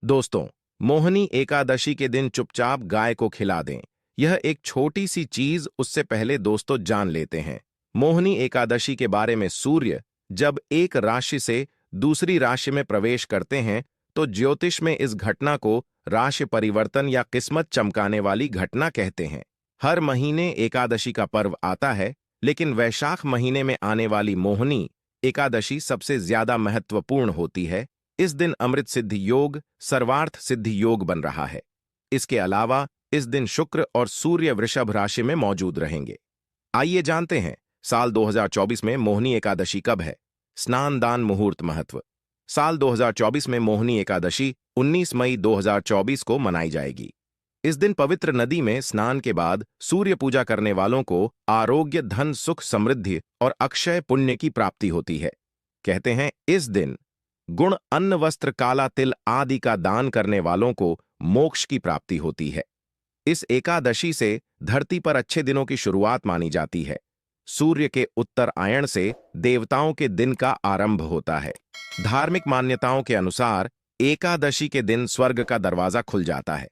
दोस्तों, मोहिनी एकादशी के दिन चुपचाप गाय को खिला दें। यह एक छोटी सी चीज, उससे पहले दोस्तों जान लेते हैं मोहिनी एकादशी के बारे में। सूर्य जब एक राशि से दूसरी राशि में प्रवेश करते हैं तो ज्योतिष में इस घटना को राशि परिवर्तन या किस्मत चमकाने वाली घटना कहते हैं। हर महीने एकादशी का पर्व आता है, लेकिन वैशाख महीने में आने वाली मोहिनी एकादशी सबसे ज्यादा महत्वपूर्ण होती है। इस दिन अमृत सिद्धि योग, सर्वार्थ सिद्धि योग बन रहा है। इसके अलावा इस दिन शुक्र और सूर्य वृषभ राशि में मौजूद रहेंगे। आइए जानते हैं साल 2024 में मोहिनी एकादशी कब है। स्नान दान मुहूर्त महत्व। साल 2024 में मोहिनी एकादशी 19 मई 2024 को मनाई जाएगी। इस दिन पवित्र नदी में स्नान के बाद सूर्य पूजा करने वालों को आरोग्य, धन, सुख, समृद्धि और अक्षय पुण्य की प्राप्ति होती है। कहते हैं इस दिन गुण, अन्न, वस्त्र, काला तिल आदि का दान करने वालों को मोक्ष की प्राप्ति होती है। इस एकादशी से धरती पर अच्छे दिनों की शुरुआत मानी जाती है। सूर्य के उत्तरायण से देवताओं के दिन का आरंभ होता है। धार्मिक मान्यताओं के अनुसार एकादशी के दिन स्वर्ग का दरवाजा खुल जाता है।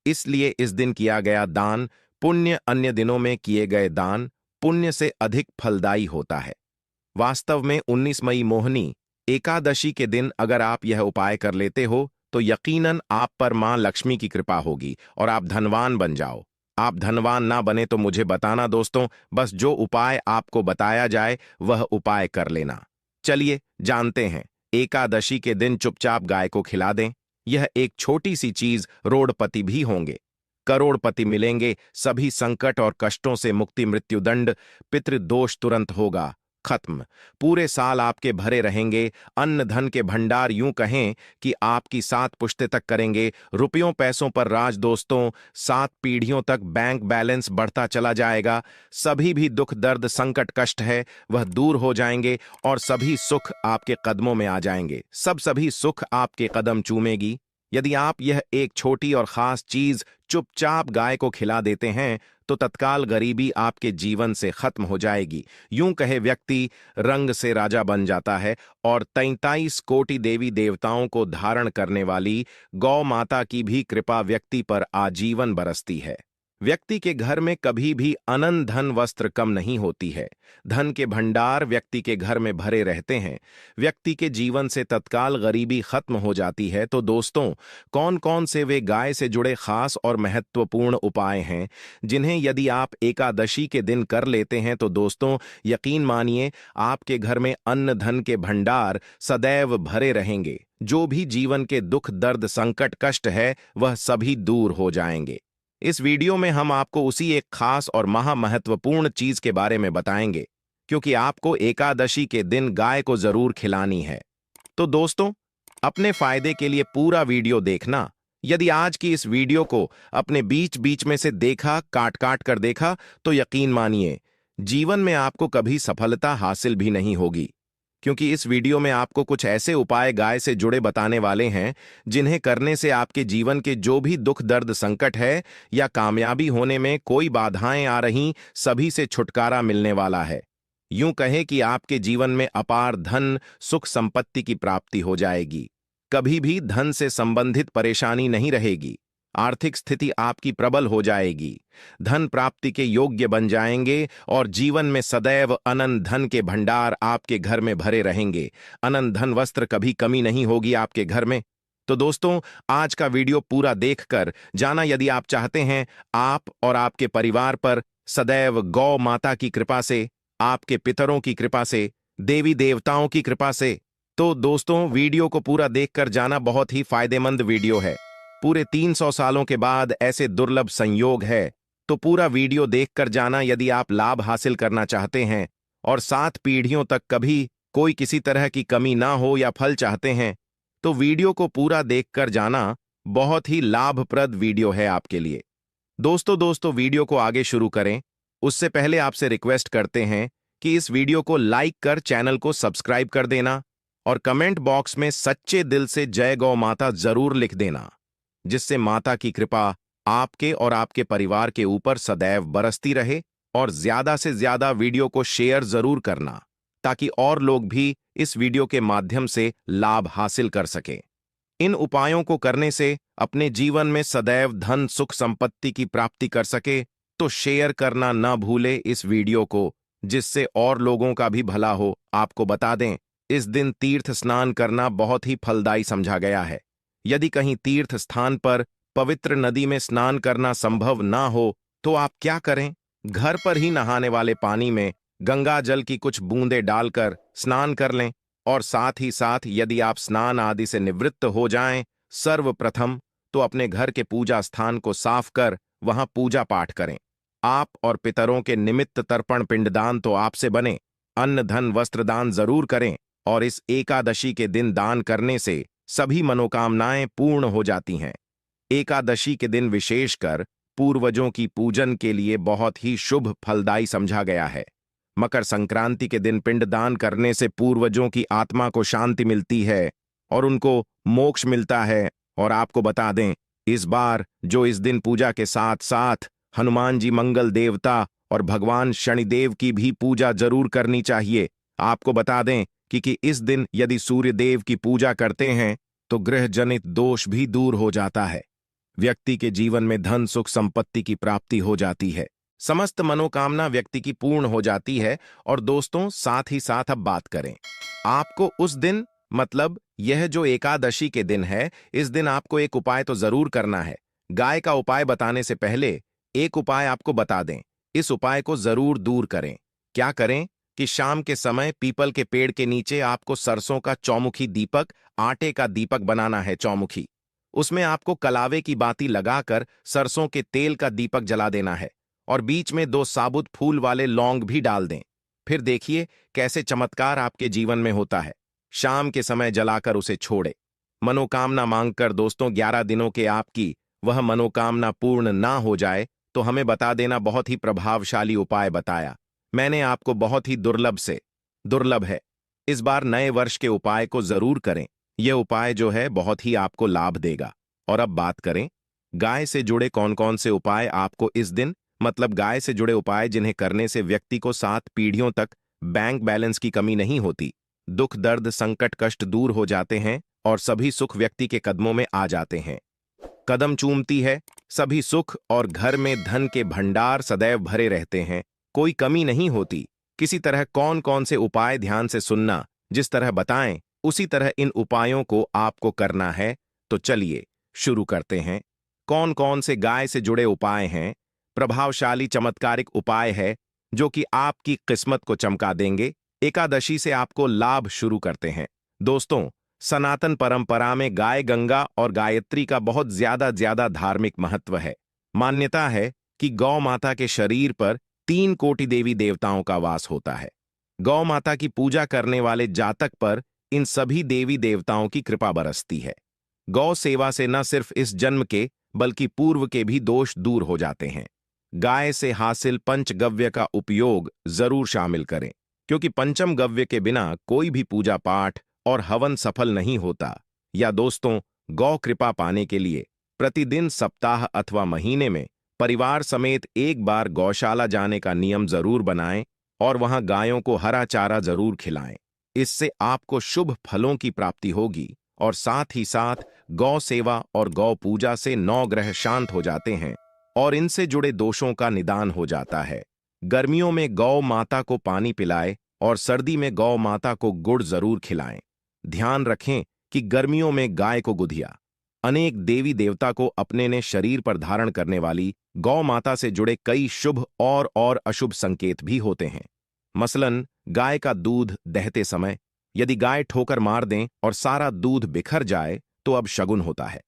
इसलिए इस दिन किया गया दान पुण्य अन्य दिनों में किए गए दान पुण्य से अधिक फलदायी होता है। वास्तव में 19 मई मोहिनी एकादशी के दिन अगर आप यह उपाय कर लेते हो तो यकीनन आप पर मां लक्ष्मी की कृपा होगी और आप धनवान बन जाओ। आप धनवान ना बने तो मुझे बताना दोस्तों, बस जो उपाय आपको बताया जाए वह उपाय कर लेना। चलिए जानते हैं। एकादशी के दिन चुपचाप गाय को खिला दें। यह एक छोटी सी चीज रोडपति भी होंगे, करोड़पति मिलेंगे। सभी संकट और कष्टों से मुक्ति, मृत्युदंड, पितृदोष तुरंत होगा खत्म। पूरे साल आपके भरे रहेंगे। अन्न धन के भंडार यूं कहें कि आपकी 7 पुश्ते तक करेंगे। रुपयों पैसों पर राज दोस्तों, 7 पीढ़ियों तक बैंक बैलेंस बढ़ता चला जाएगा। सभी भी दुख, दर्द, संकट, कष्ट है वह दूर हो जाएंगे और सभी सुख आपके कदमों में आ जाएंगे। सभी सुख आपके कदम चूमेगी। यदि आप यह एक छोटी और खास चीज चुपचाप गाय को खिला देते हैं तो तत्काल गरीबी आपके जीवन से खत्म हो जाएगी। यूं कहे व्यक्ति रंग से राजा बन जाता है और 33 कोटि देवी देवताओं को धारण करने वाली गौ माता की भी कृपा व्यक्ति पर आजीवन बरसती है। व्यक्ति के घर में कभी भी अनंत धन, वस्त्र कम नहीं होती है। धन के भंडार व्यक्ति के घर में भरे रहते हैं। व्यक्ति के जीवन से तत्काल गरीबी खत्म हो जाती है। तो दोस्तों, कौन कौन से वे गाय से जुड़े खास और महत्वपूर्ण उपाय हैं जिन्हें यदि आप एकादशी के दिन कर लेते हैं तो दोस्तों यकीन मानिए आपके घर में अन्न धन के भंडार सदैव भरे रहेंगे। जो भी जीवन के दुख, दर्द, संकट, कष्ट है वह सभी दूर हो जाएंगे। इस वीडियो में हम आपको उसी एक खास और महा महत्वपूर्ण चीज के बारे में बताएंगे, क्योंकि आपको एकादशी के दिन गाय को जरूर खिलानी है। तो दोस्तों, अपने फायदे के लिए पूरा वीडियो देखना। यदि आज की इस वीडियो को अपने बीच बीच में से देखा, काट काट कर देखा, तो यकीन मानिए जीवन में आपको कभी सफलता हासिल भी नहीं होगी, क्योंकि इस वीडियो में आपको कुछ ऐसे उपाय गाय से जुड़े बताने वाले हैं जिन्हें करने से आपके जीवन के जो भी दुख, दर्द, संकट है या कामयाबी होने में कोई बाधाएं आ रही, सभी से छुटकारा मिलने वाला है। यूं कहें कि आपके जीवन में अपार धन, सुख, संपत्ति की प्राप्ति हो जाएगी। कभी भी धन से संबंधित परेशानी नहीं रहेगी। आर्थिक स्थिति आपकी प्रबल हो जाएगी। धन प्राप्ति के योग्य बन जाएंगे और जीवन में सदैव अनंत धन के भंडार आपके घर में भरे रहेंगे। अनंत धन, वस्त्र, कभी कमी नहीं होगी आपके घर में। तो दोस्तों, आज का वीडियो पूरा देखकर जाना। यदि आप चाहते हैं आप और आपके परिवार पर सदैव गौ माता की कृपा से, आपके पितरों की कृपा से, देवी देवताओं की कृपा से, तो दोस्तों वीडियो को पूरा देखकर जाना। बहुत ही फायदेमंद वीडियो है। पूरे 300 सालों के बाद ऐसे दुर्लभ संयोग है, तो पूरा वीडियो देखकर जाना। यदि आप लाभ हासिल करना चाहते हैं और 7 पीढ़ियों तक कभी कोई किसी तरह की कमी ना हो या फल चाहते हैं, तो वीडियो को पूरा देखकर जाना। बहुत ही लाभप्रद वीडियो है आपके लिए। दोस्तों वीडियो को आगे शुरू करें उससे पहले आपसे रिक्वेस्ट करते हैं कि इस वीडियो को लाइक कर चैनल को सब्सक्राइब कर देना और कमेंट बॉक्स में सच्चे दिल से जय गौ माता जरूर लिख देना, जिससे माता की कृपा आपके और आपके परिवार के ऊपर सदैव बरसती रहे। और ज्यादा से ज्यादा वीडियो को शेयर जरूर करना, ताकि और लोग भी इस वीडियो के माध्यम से लाभ हासिल कर सकें। इन उपायों को करने से अपने जीवन में सदैव धन सुख संपत्ति की प्राप्ति कर सके तो शेयर करना न भूले इस वीडियो को, जिससे और लोगों का भी भला हो। आपको बता दें, इस दिन तीर्थ स्नान करना बहुत ही फलदायी समझा गया है। यदि कहीं तीर्थ स्थान पर पवित्र नदी में स्नान करना संभव ना हो तो आप क्या करें, घर पर ही नहाने वाले पानी में गंगा जल की कुछ बूंदें डालकर स्नान कर लें। और साथ ही साथ यदि आप स्नान आदि से निवृत्त हो जाएं, सर्वप्रथम तो अपने घर के पूजा स्थान को साफ कर वहां पूजा पाठ करें। आप और पितरों के निमित्त तर्पण पिंडदान तो आपसे बने, अन्न धन वस्त्र दान जरूर करें। और इस एकादशी के दिन दान करने से सभी मनोकामनाएं पूर्ण हो जाती हैं। एकादशी के दिन विशेषकर पूर्वजों की पूजन के लिए बहुत ही शुभ फलदायी समझा गया है। मकर संक्रांति के दिन पिंडदान करने से पूर्वजों की आत्मा को शांति मिलती है और उनको मोक्ष मिलता है। और आपको बता दें, इस बार जो इस दिन पूजा के साथ साथ हनुमान जी मंगल देवता और भगवान शनिदेव की भी पूजा जरूर करनी चाहिए। आपको बता दें कि इस दिन यदि सूर्य देव की पूजा करते हैं तो ग्रह जनित दोष भी दूर हो जाता है। व्यक्ति के जीवन में धन सुख संपत्ति की प्राप्ति हो जाती है, समस्त मनोकामना व्यक्ति की पूर्ण हो जाती है। और दोस्तों, साथ ही साथ अब बात करें, आपको उस दिन मतलब यह जो एकादशी के दिन है, इस दिन आपको एक उपाय तो जरूर करना है। गाय का उपाय बताने से पहले एक उपाय आपको बता दें, इस उपाय को जरूर दूर करें। क्या करें कि शाम के समय पीपल के पेड़ के नीचे आपको सरसों का चौमुखी दीपक, आटे का दीपक बनाना है चौमुखी। उसमें आपको कलावे की बाती लगाकर सरसों के तेल का दीपक जला देना है और बीच में 2 साबुत फूल वाले लौंग भी डाल दें। फिर देखिए कैसे चमत्कार आपके जीवन में होता है। शाम के समय जलाकर उसे छोड़े। मनोकामना मांगकर दोस्तों 11 दिनों के आपकी वह मनोकामना पूर्ण ना हो जाए तो हमें बता देना। बहुत ही प्रभावशाली उपाय बताया मैंने आपको, बहुत ही दुर्लभ है। इस बार नए वर्ष के उपाय को जरूर करें। यह उपाय जो है बहुत ही आपको लाभ देगा। और अब बात करें गाय से जुड़े कौन कौन से उपाय आपको इस दिन, मतलब गाय से जुड़े उपाय जिन्हें करने से व्यक्ति को 7 पीढ़ियों तक बैंक बैलेंस की कमी नहीं होती, दुख दर्द संकट कष्ट दूर हो जाते हैं और सभी सुख व्यक्ति के कदमों में आ जाते हैं। कदम चूमती है सभी सुख और घर में धन के भंडार सदैव भरे रहते हैं, कोई कमी नहीं होती। किसी तरह कौन कौन से उपाय ध्यान से सुनना, जिस तरह बताएं उसी तरह इन उपायों को आपको करना है। तो चलिए शुरू करते हैं। कौन कौन से गाय से जुड़े उपाय हैं? प्रभावशाली चमत्कारिक उपाय है जो कि आपकी किस्मत को चमका देंगे। एकादशी से आपको लाभ शुरू करते हैं। दोस्तों, सनातन परंपरा में गाय गंगा और गायत्री का बहुत ज्यादा धार्मिक महत्व है। मान्यता है कि गौ माता के शरीर पर 3 कोटि देवी देवताओं का वास होता है। गौ माता की पूजा करने वाले जातक पर इन सभी देवी देवताओं की कृपा बरसती है। गौ सेवा से न सिर्फ इस जन्म के बल्कि पूर्व के भी दोष दूर हो जाते हैं। गाय से हासिल पंचगव्य का उपयोग जरूर शामिल करें, क्योंकि पंचम गव्य के बिना कोई भी पूजा पाठ और हवन सफल नहीं होता। या दोस्तों, गौ कृपा पाने के लिए प्रतिदिन, सप्ताह अथवा महीने में परिवार समेत एक बार गौशाला जाने का नियम जरूर बनाएं और वहां गायों को हरा चारा जरूर खिलाएं। इससे आपको शुभ फलों की प्राप्ति होगी और साथ ही साथ गौ सेवा और गौ पूजा से 9 ग्रह शांत हो जाते हैं और इनसे जुड़े दोषों का निदान हो जाता है। गर्मियों में गौ माता को पानी पिलाएं और सर्दी में गौ माता को गुड़ जरूर खिलाएं। ध्यान रखें कि गर्मियों में गाय को गुधिया, अनेक देवी देवता को अपने ने शरीर पर धारण करने वाली गौ माता से जुड़े कई शुभ और अशुभ संकेत भी होते हैं। मसलन गाय का दूध दहते समय यदि गाय ठोकर मार दें और सारा दूध बिखर जाए तो अब शगुन होता है।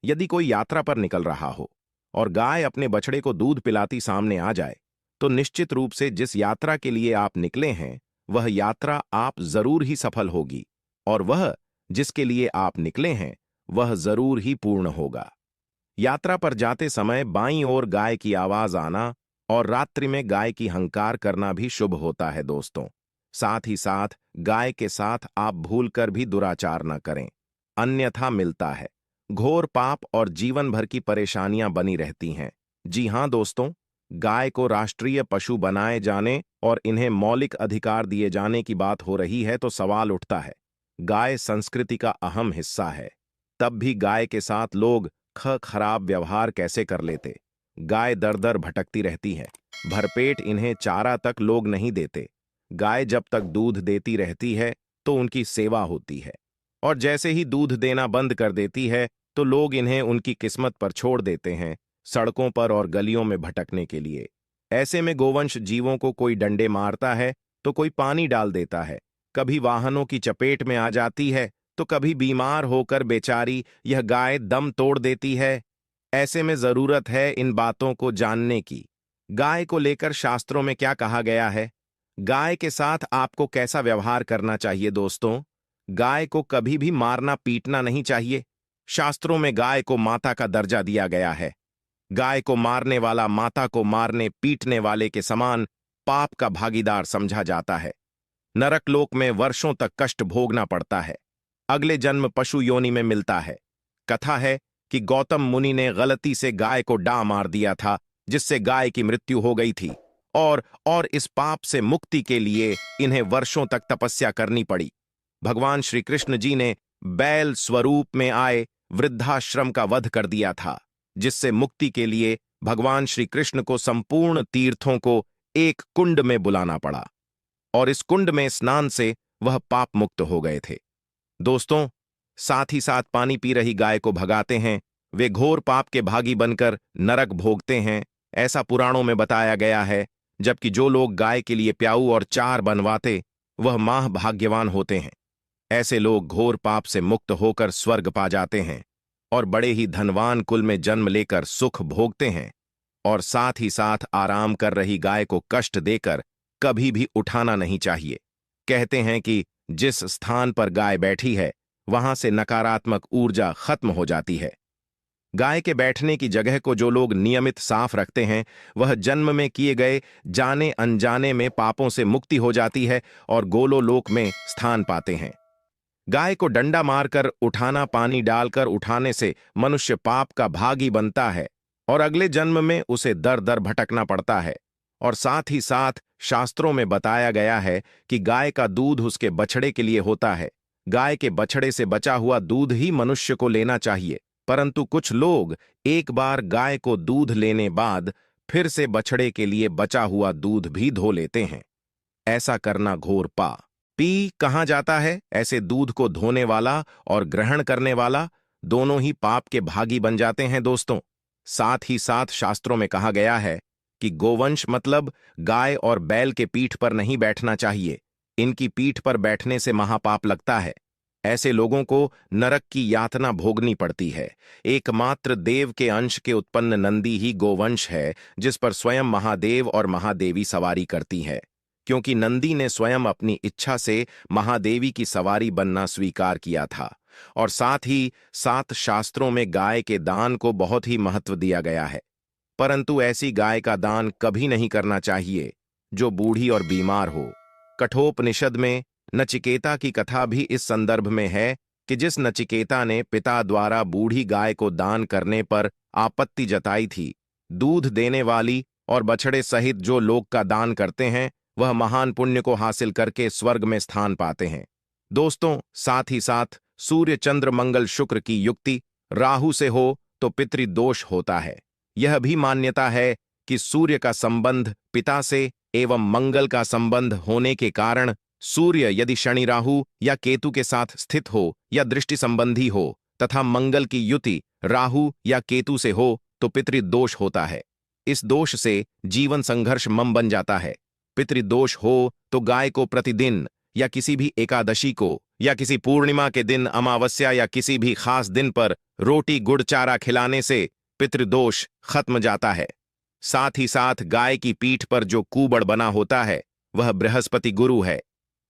यदि कोई यात्रा पर निकल रहा हो और गाय अपने बछड़े को दूध पिलाती सामने आ जाए तो निश्चित रूप से जिस यात्रा के लिए आप निकले हैं वह यात्रा आप जरूर ही सफल होगी और वह जिसके लिए आप निकले हैं वह जरूर ही पूर्ण होगा। यात्रा पर जाते समय बाईं ओर गाय की आवाज आना और रात्रि में गाय की हंकार करना भी शुभ होता है। दोस्तों, साथ ही साथ गाय के साथ आप भूलकर भी दुराचार न करें, अन्यथा मिलता है घोर पाप और जीवन भर की परेशानियां बनी रहती हैं। जी हां दोस्तों, गाय को राष्ट्रीय पशु बनाए जाने और इन्हें मौलिक अधिकार दिए जाने की बात हो रही है तो सवाल उठता है, गाय संस्कृति का अहम हिस्सा है। तब भी गाय के साथ लोग खराब व्यवहार कैसे कर लेते। गाय दर दर भटकती रहती है, भरपेट इन्हें चारा तक लोग नहीं देते। गाय जब तक दूध देती रहती है तो उनकी सेवा होती है, और जैसे ही दूध देना बंद कर देती है तो लोग इन्हें उनकी किस्मत पर छोड़ देते हैं, सड़कों पर और गलियों में भटकने के लिए। ऐसे में गोवंश जीवों को कोई डंडे मारता है तो कोई पानी डाल देता है, कभी वाहनों की चपेट में आ जाती है तो कभी बीमार होकर बेचारी यह गाय दम तोड़ देती है। ऐसे में जरूरत है इन बातों को जानने की। गाय को लेकर शास्त्रों में क्या कहा गया है, गाय के साथ आपको कैसा व्यवहार करना चाहिए। दोस्तों, गाय को कभी भी मारना पीटना नहीं चाहिए। शास्त्रों में गाय को माता का दर्जा दिया गया है। गाय को मारने वाला माता को मारने पीटने वाले के समान पाप का भागीदार समझा जाता है। नरक लोक में वर्षों तक कष्ट भोगना पड़ता है। अगले जन्म पशु योनि में मिलता है। कथा है कि गौतम मुनि ने गलती से गाय को डा मार दिया था, जिससे गाय की मृत्यु हो गई थी, और इस पाप से मुक्ति के लिए इन्हें वर्षों तक तपस्या करनी पड़ी। भगवान श्री कृष्ण जी ने बैल स्वरूप में आए वृद्धाश्रम का वध कर दिया था, जिससे मुक्ति के लिए भगवान श्री कृष्ण को संपूर्ण तीर्थों को एक कुंड में बुलाना पड़ा, और इस कुंड में स्नान से वह पाप मुक्त हो गए थे। दोस्तों, साथ ही साथ पानी पी रही गाय को भगाते हैं, वे घोर पाप के भागी बनकर नरक भोगते हैं, ऐसा पुराणों में बताया गया है। जबकि जो लोग गाय के लिए प्याऊ और चार बनवाते, वह माह भाग्यवान होते हैं। ऐसे लोग घोर पाप से मुक्त होकर स्वर्ग पा जाते हैं और बड़े ही धनवान कुल में जन्म लेकर सुख भोगते हैं। और साथ ही साथ आराम कर रही गाय को कष्ट देकर कभी भी उठाना नहीं चाहिए। कहते हैं कि जिस स्थान पर गाय बैठी है वहां से नकारात्मक ऊर्जा खत्म हो जाती है। गाय के बैठने की जगह को जो लोग नियमित साफ रखते हैं, वह जन्म में किए गए जाने अनजाने में पापों से मुक्ति हो जाती है और गोलोलोक में स्थान पाते हैं। गाय को डंडा मारकर उठाना, पानी डालकर उठाने से मनुष्य पाप का भागी बनता है और अगले जन्म में उसे दर दर भटकना पड़ता है। और साथ ही साथ शास्त्रों में बताया गया है कि गाय का दूध उसके बछड़े के लिए होता है। गाय के बछड़े से बचा हुआ दूध ही मनुष्य को लेना चाहिए, परंतु कुछ लोग एक बार गाय को दूध लेने बाद फिर से बछड़े के लिए बचा हुआ दूध भी धो लेते हैं। ऐसा करना घोर पाप। पी कहाँ जाता है, ऐसे दूध को धोने वाला और ग्रहण करने वाला दोनों ही पाप के भागी बन जाते हैं। दोस्तों, साथ ही साथ शास्त्रों में कहा गया है कि गोवंश मतलब गाय और बैल के पीठ पर नहीं बैठना चाहिए। इनकी पीठ पर बैठने से महापाप लगता है। ऐसे लोगों को नरक की यातना भोगनी पड़ती है। एकमात्र देव के अंश के उत्पन्न नंदी ही गोवंश है, जिस पर स्वयं महादेव और महादेवी सवारी करती है, क्योंकि नंदी ने स्वयं अपनी इच्छा से महादेवी की सवारी बनना स्वीकार किया था। और साथ ही साथ शास्त्रों में गाय के दान को बहुत ही महत्व दिया गया है, परंतु ऐसी गाय का दान कभी नहीं करना चाहिए जो बूढ़ी और बीमार हो। कठोपनिषद में नचिकेता की कथा भी इस संदर्भ में है कि जिस नचिकेता ने पिता द्वारा बूढ़ी गाय को दान करने पर आपत्ति जताई थी, दूध देने वाली और बछड़े सहित जो लोग का दान करते हैं, वह महान पुण्य को हासिल करके स्वर्ग में स्थान पाते हैं। दोस्तों, साथ ही साथ सूर्य चंद्र मंगल शुक्र की युक्ति राहु से हो तो पितृदोष होता है। यह भी मान्यता है कि सूर्य का संबंध पिता से एवं मंगल का संबंध होने के कारण सूर्य यदि शनि राहु या केतु के साथ स्थित हो या दृष्टि संबंधी हो तथा मंगल की युति राहु या केतु से हो तो पितृदोष होता है। इस दोष से जीवन संघर्ष मम बन जाता है। पितृदोष हो तो गाय को प्रतिदिन या किसी भी एकादशी को या किसी पूर्णिमा के दिन, अमावस्या या किसी भी खास दिन पर रोटी गुड़ चारा खिलाने से पितृदोष खत्म जाता है। साथ ही साथ गाय की पीठ पर जो कूबड़ बना होता है वह बृहस्पति गुरु है।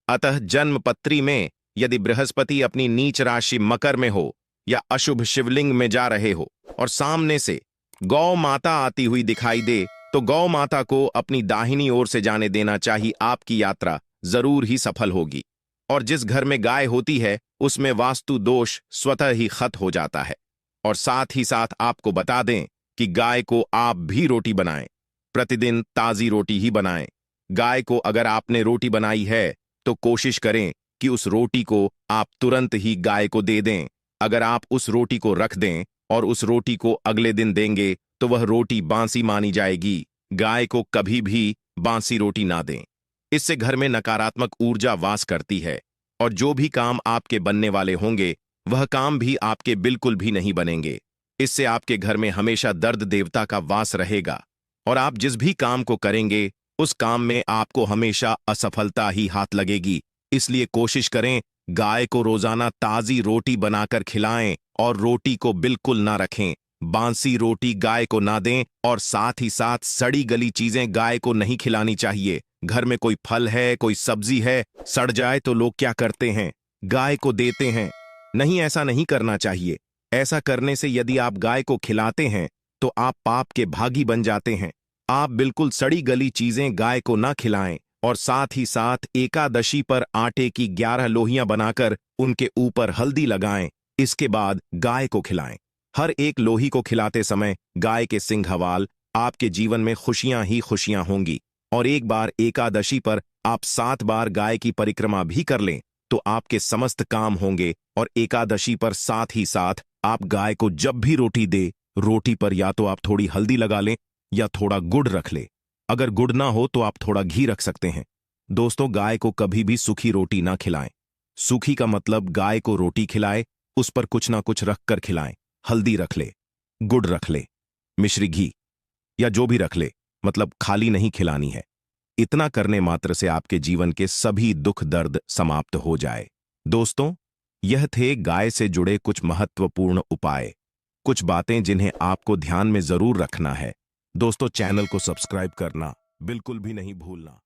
अतः जन्म पत्री में यदि बृहस्पति अपनी नीच राशि मकर में हो या अशुभ शिवलिंग में जा रहे हो और सामने से गौ माता आती हुई दिखाई दे तो गौ माता को अपनी दाहिनी ओर से जाने देना चाहिए। आपकी यात्रा जरूर ही सफल होगी। और जिस घर में गाय होती है उसमें वास्तु दोष स्वतः ही खत्म हो जाता है। और साथ ही साथ आपको बता दें कि गाय को आप भी रोटी बनाएं, प्रतिदिन ताजी रोटी ही बनाएं। गाय को अगर आपने रोटी बनाई है तो कोशिश करें कि उस रोटी को आप तुरंत ही गाय को दे दें, अगर आप उस रोटी को रख दें और उस रोटी को अगले दिन देंगे तो वह रोटी बासी मानी जाएगी। गाय को कभी भी बासी रोटी ना दें। इससे घर में नकारात्मक ऊर्जा वास करती है और जो भी काम आपके बनने वाले होंगे वह काम भी आपके बिल्कुल भी नहीं बनेंगे। इससे आपके घर में हमेशा दर्द देवता का वास रहेगा और आप जिस भी काम को करेंगे उस काम में आपको हमेशा असफलता ही हाथ लगेगी। इसलिए कोशिश करें गाय को रोजाना ताजी रोटी बनाकर खिलाएं और रोटी को बिल्कुल ना रखें। बासी रोटी गाय को ना दें और साथ ही साथ सड़ी गली चीजें गाय को नहीं खिलानी चाहिए। घर में कोई फल है, कोई सब्जी है, सड़ जाए तो लोग क्या करते हैं, गाय को देते हैं। नहीं, ऐसा नहीं करना चाहिए। ऐसा करने से यदि आप गाय को खिलाते हैं तो आप पाप के भागी बन जाते हैं। आप बिल्कुल सड़ी गली चीजें गाय को ना खिलाएं और साथ ही साथ एकादशी पर आटे की 11 लोहियां बनाकर उनके ऊपर हल्दी लगाएं। इसके बाद गाय को खिलाएं। हर एक लोही को खिलाते समय गाय के सिंघवाल आपके जीवन में खुशियां ही खुशियां होंगी। और एक बार एकादशी पर आप 7 बार गाय की परिक्रमा भी कर लें तो आपके समस्त काम होंगे। और एकादशी पर साथ ही साथ आप गाय को जब भी रोटी दे, रोटी पर या तो आप थोड़ी हल्दी लगा लें या थोड़ा गुड़ रख ले। अगर गुड़ ना हो तो आप थोड़ा घी रख सकते हैं। दोस्तों, गाय को कभी भी सूखी रोटी ना खिलाएं। सूखी का मतलब गाय को रोटी खिलाए, उस पर कुछ ना कुछ रख कर खिलाएं। हल्दी रख ले, गुड़ रख ले, मिश्री घी या जो भी रख ले, मतलब खाली नहीं खिलानी है। इतना करने मात्र से आपके जीवन के सभी दुख दर्द समाप्त हो जाए। दोस्तों, यह थे गाय से जुड़े कुछ महत्वपूर्ण उपाय, कुछ बातें जिन्हें आपको ध्यान में जरूर रखना है। दोस्तों, चैनल को सब्सक्राइब करना बिल्कुल भी नहीं भूलना।